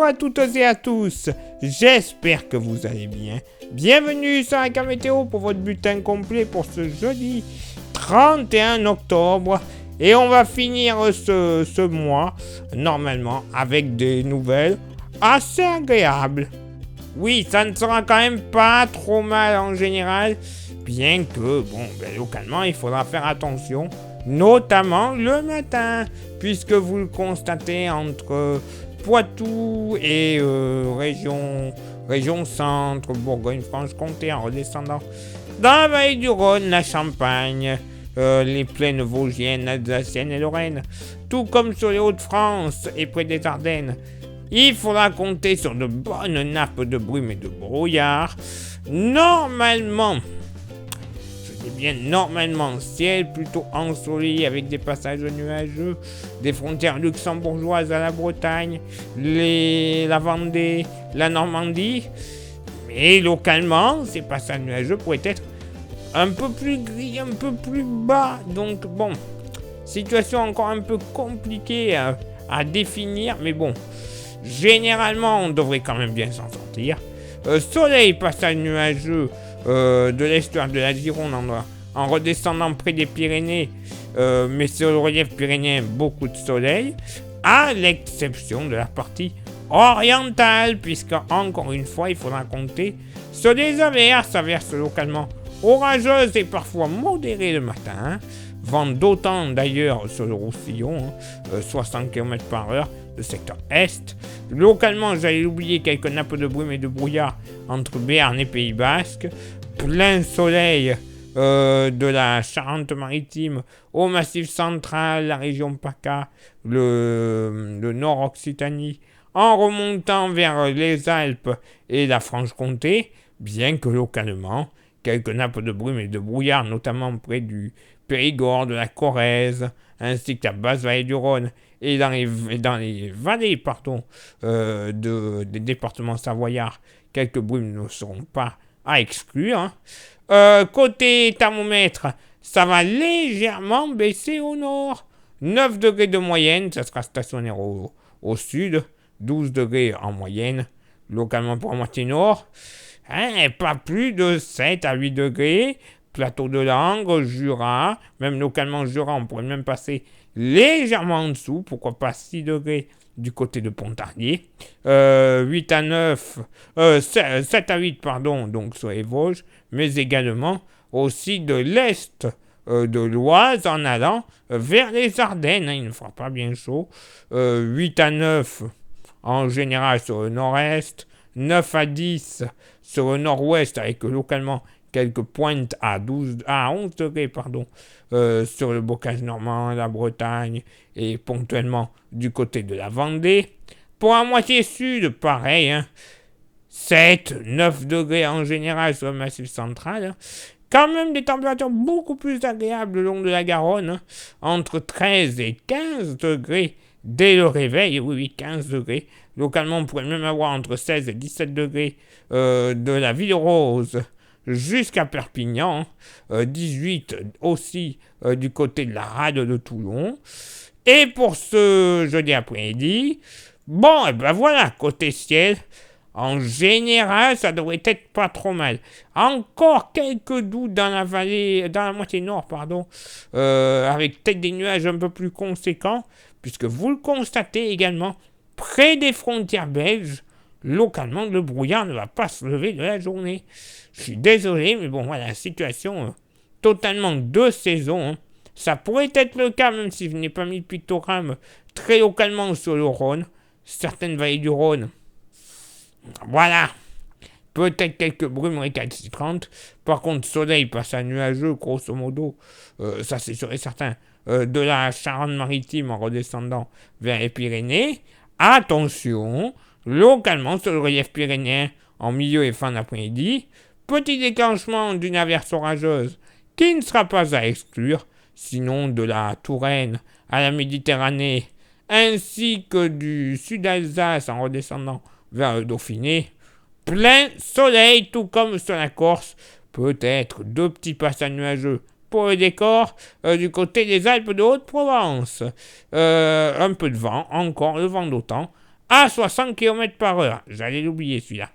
Bonjour à toutes et à tous, j'espère que vous allez bien. Bienvenue sur la météo pour votre bulletin complet pour ce jeudi 31 octobre. Et on va finir ce mois, normalement, avec des nouvelles assez agréables. Oui, ça ne sera quand même pas trop mal en général, bien que, localement, il faudra faire attention, notamment le matin, puisque vous le constatez entre Poitou et région centre, Bourgogne-Franche-Comté, en redescendant dans la vallée du Rhône, la Champagne, les plaines vosgiennes, alsaciennes et Lorraine, tout comme sur les Hauts-de-France et près des Ardennes. Il faudra compter sur de bonnes nappes de brume et de brouillard. Normalement, ciel plutôt ensoleillé avec des passages nuageux, des frontières luxembourgeoises à la Bretagne, la Vendée, la Normandie. Mais localement, ces passages nuageux pourraient être un peu plus gris, un peu plus bas. Donc situation encore un peu compliquée à définir, mais généralement, on devrait quand même bien s'en sortir. Soleil, passage nuageux de l'estuaire de la Gironde en redescendant près des Pyrénées, mais sur le relief pyrénéen, beaucoup de soleil, à l'exception de la partie orientale, puisque, encore une fois, il faudra compter sur des averses localement orageuses et parfois modérées le matin, vent d'autant d'ailleurs sur le Roussillon, 60 km/h, le secteur Est. Localement, j'allais oublier, quelques nappes de brume et de brouillard entre Béarn et Pays Basque. Plein soleil de la Charente-Maritime au Massif central, la région PACA, le Nord Occitanie, en remontant vers les Alpes et la Franche-Comté, bien que localement, quelques nappes de brume et de brouillard, notamment près du Périgord, de la Corrèze, ainsi que la basse vallée du Rhône, et dans les vallées des départements savoyards, quelques brumes ne seront pas à exclure. Côté thermomètre, ça va légèrement baisser au nord. 9 degrés de moyenne, ça sera stationnaire au sud. 12 degrés en moyenne, localement pour la moitié nord. Pas plus de 7 à 8 degrés. Plateau de Langres, Jura, même localement Jura, on pourrait même passer légèrement en dessous, pourquoi pas 6 degrés du côté de Pontarlier, 7 à 8, donc sur les Vosges, mais également aussi de l'est de l'Oise en allant vers les Ardennes, il ne fera pas bien chaud, 8 à 9 en général sur le nord-est, 9 à 10 sur le nord-ouest avec localement quelques pointes à 11 degrés, sur le bocage normand, la Bretagne et ponctuellement du côté de la Vendée. Pour la moitié sud, pareil, 7, 9 degrés en général sur le massif central. Quand même des températures beaucoup plus agréables le long de la Garonne, entre 13 et 15 degrés dès le réveil, oui, 15 degrés. Localement, on pourrait même avoir entre 16 et 17 degrés de la Ville-Rose jusqu'à Perpignan, 18 aussi du côté de la rade de Toulon. Et pour ce jeudi après-midi, voilà, côté ciel, en général, ça devrait être pas trop mal. Encore quelques doutes dans la vallée, dans la moitié nord, avec peut-être des nuages un peu plus conséquents, puisque vous le constatez également, près des frontières belges, localement, le brouillard ne va pas se lever de la journée. Je suis désolé, mais voilà, situation totalement de saison. Ça pourrait être le cas, même si je n'ai pas mis le pictogramme, très localement sur le Rhône, certaines vallées du Rhône. Voilà, peut-être quelques brumes récalcitrantes. Par contre, soleil passe à nuageux, grosso modo, ça c'est sûr et certain, de la Charente-Maritime en redescendant vers les Pyrénées. Attention, localement sur le relief pyrénéen en milieu et fin d'après-midi, petit déclenchement d'une averse orageuse qui ne sera pas à exclure, sinon de la Touraine à la Méditerranée, ainsi que du sud-Alsace en redescendant vers le Dauphiné. Plein soleil, tout comme sur la Corse, peut-être 2 petits passages nuageux pour le décor du côté des Alpes de Haute-Provence. Un peu de vent, encore le vent d'autant, à 60 km/h. J'allais l'oublier celui-là.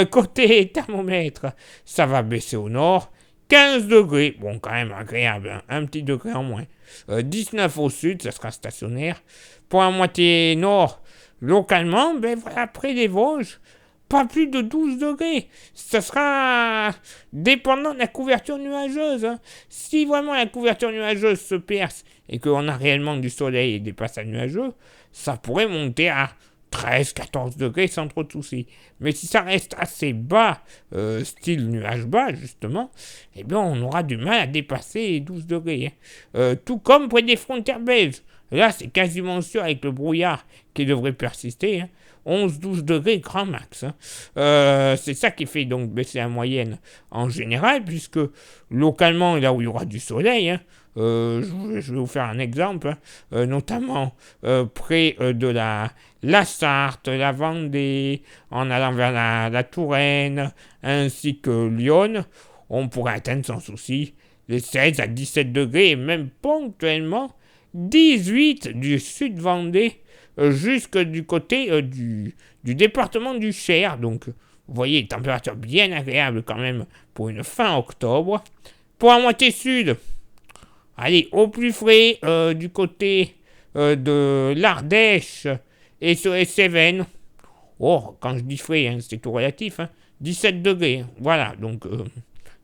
Côté thermomètre, ça va baisser au nord. 15 degrés, bon quand même agréable, hein, un petit degré en moins. 19 au sud, ça sera stationnaire. Pour la moitié nord, localement, ben voilà, près des Vosges, pas plus de 12 degrés. Ça sera dépendant de la couverture nuageuse. Hein. Si vraiment la couverture nuageuse se perce et qu'on a réellement du soleil et des passages nuageux, ça pourrait monter à 13-14 degrés sans trop de soucis. Mais si ça reste assez bas, style nuage bas justement, eh bien on aura du mal à dépasser les 12 degrés. Hein. Tout comme près des frontières belges. Là c'est quasiment sûr avec le brouillard qui devrait persister. Hein. 11-12 degrés grand max. Hein. C'est ça qui fait donc baisser la moyenne en général, puisque localement, là où il y aura du soleil, hein, je vais vous faire un exemple, hein, notamment près de la Sarthe, la Vendée, en allant vers la Touraine, ainsi que Lyon, on pourrait atteindre sans souci les 16 à 17 degrés, et même ponctuellement 18 du sud Vendée, jusque du côté du département du Cher. Donc, vous voyez, température bien agréable quand même pour une fin octobre. Pour la moitié sud, allez, au plus frais du côté de l'Ardèche et sur les Cévennes. Oh, quand je dis frais, hein, c'est tout relatif. Hein, 17 degrés, hein, voilà, donc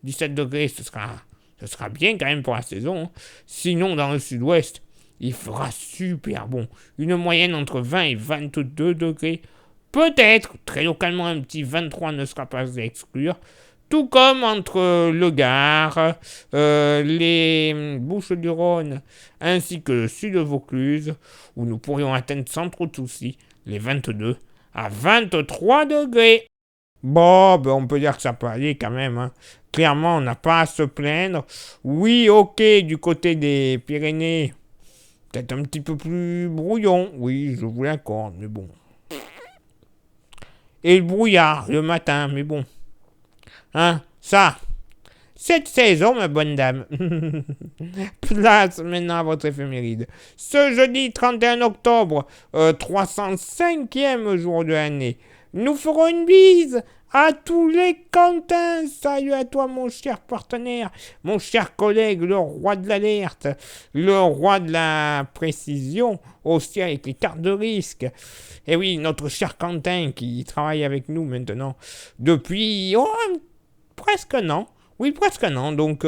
17 degrés, ce sera bien quand même pour la saison. Hein. Sinon, dans le sud-ouest, il fera super bon. Une moyenne entre 20 et 22 degrés. Peut-être, très localement, un petit 23 ne sera pas à exclure. Tout comme entre le Gard, les Bouches-du-Rhône, ainsi que le sud de Vaucluse, où nous pourrions atteindre sans trop de soucis les 22 à 23 degrés. Bon, ben on peut dire que ça peut aller quand même. Hein. Clairement, on n'a pas à se plaindre. Oui, ok, du côté des Pyrénées, peut-être un petit peu plus brouillon, oui, je vous l'accorde, mais bon. Et le brouillard, le matin, mais bon. Hein, ça, cette saison, ma bonne dame. Place maintenant à votre éphéméride. Ce jeudi 31 octobre, 305e jour de l'année, nous ferons une bise à tous les Quentins. Salut à toi, mon cher partenaire, mon cher collègue, le roi de l'alerte, le roi de la précision, aussi avec les cartes de risque. Et oui, notre cher Quentin qui travaille avec nous maintenant depuis presque un an. Oui, presque un an. Donc,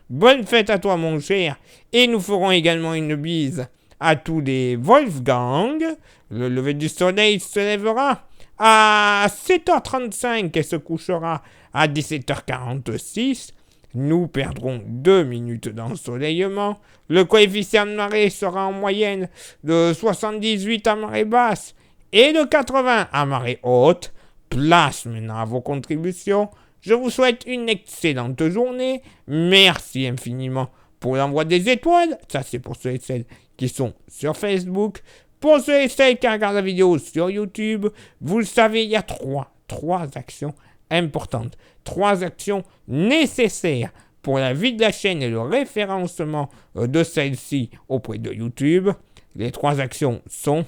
bonne fête à toi, mon cher. Et nous ferons également une bise à tous les Wolfgang. Le lever du soleil se lèvera à 7h35 et se couchera à 17h46. Nous perdrons 2 minutes d'ensoleillement. Le coefficient de marée sera en moyenne de 78 à marée basse et de 80 à marée haute. Place maintenant à vos contributions. Je vous souhaite une excellente journée. Merci infiniment pour l'envoi des étoiles. Ça, c'est pour ceux et celles qui sont sur Facebook. Pour ceux et celles qui regardent la vidéo sur YouTube, vous le savez, il y a trois actions importantes. 3 actions nécessaires pour la vie de la chaîne et le référencement de celle-ci auprès de YouTube. Les 3 actions sont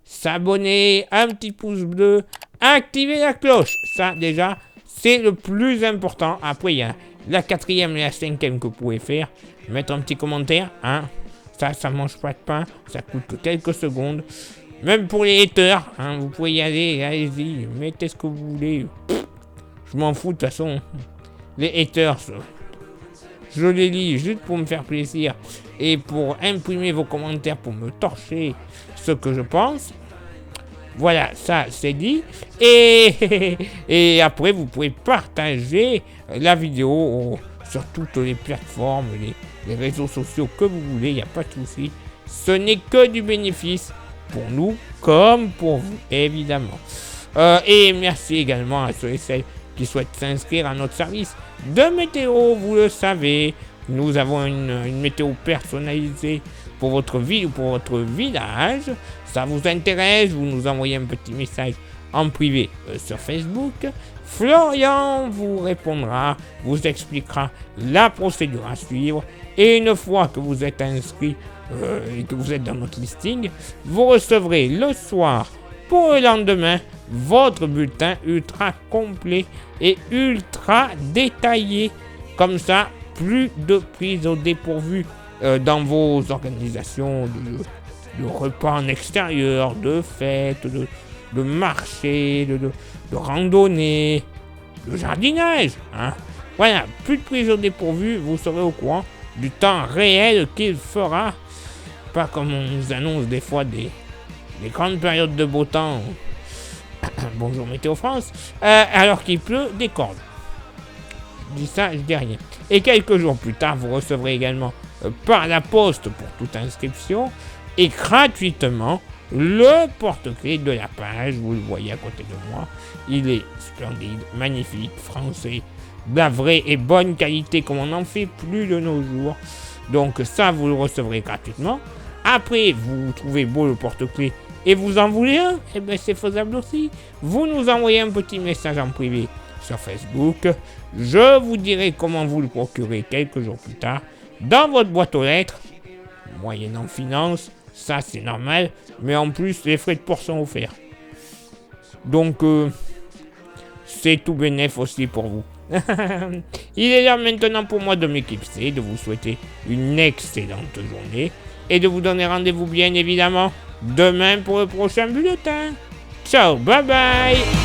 s'abonner, un petit pouce bleu, activer la cloche. Ça, déjà, c'est le plus important. Après, il y a la 4e et la 5e que vous pouvez faire. Mettre un petit commentaire, hein. Ça mange pas de pain, ça coûte que quelques secondes. Même pour les haters, hein, vous pouvez y aller, allez-y, mettez ce que vous voulez. Je m'en fous de toute façon. Les haters, je les lis juste pour me faire plaisir et pour imprimer vos commentaires pour me torcher ce que je pense. Voilà, ça c'est dit. Et après, vous pouvez partager la vidéo sur toutes les plateformes, les réseaux sociaux que vous voulez, il n'y a pas de souci. Ce n'est que du bénéfice pour nous comme pour vous, évidemment. Et merci également à ceux et celles qui souhaitent s'inscrire à notre service de météo. Vous le savez, nous avons une météo personnalisée pour votre ville ou pour votre village. Ça vous intéresse, vous nous envoyez un petit message en privé sur Facebook. Florian vous répondra, vous expliquera la procédure à suivre. Et une fois que vous êtes inscrit et que vous êtes dans notre listing, vous recevrez le soir Pour le lendemain, votre bulletin ultra complet et ultra détaillé. Comme ça, plus de prise au dépourvu dans vos organisations de repas en extérieur, de fêtes, de marchés, de randonnées, de jardinage. Hein. Voilà, plus de prise au dépourvu, vous serez au courant du temps réel qu'il fera. Pas comme on nous annonce des fois des grandes périodes de beau temps. Bonjour Météo France. Alors qu'il pleut des cordes. Je dis ça, je dis rien. Et quelques jours plus tard, vous recevrez également par la poste pour toute inscription et gratuitement le porte-clés de la page. Vous le voyez à côté de moi. Il est splendide, magnifique, français, de la vraie et bonne qualité comme on n'en fait plus de nos jours. Donc ça, vous le recevrez gratuitement. Après, vous trouvez beau le porte-clés et vous en voulez un, eh bien c'est faisable aussi. Vous nous envoyez un petit message en privé sur Facebook. Je vous dirai comment vous le procurer quelques jours plus tard dans votre boîte aux lettres, moyennant finance, ça c'est normal, mais en plus les frais de port sont offerts. Donc c'est tout bénef aussi pour vous. Il est l'heure maintenant pour moi de m'éclipser, de vous souhaiter une excellente journée et de vous donner rendez-vous bien évidemment demain pour le prochain bulletin. Ciao, bye bye.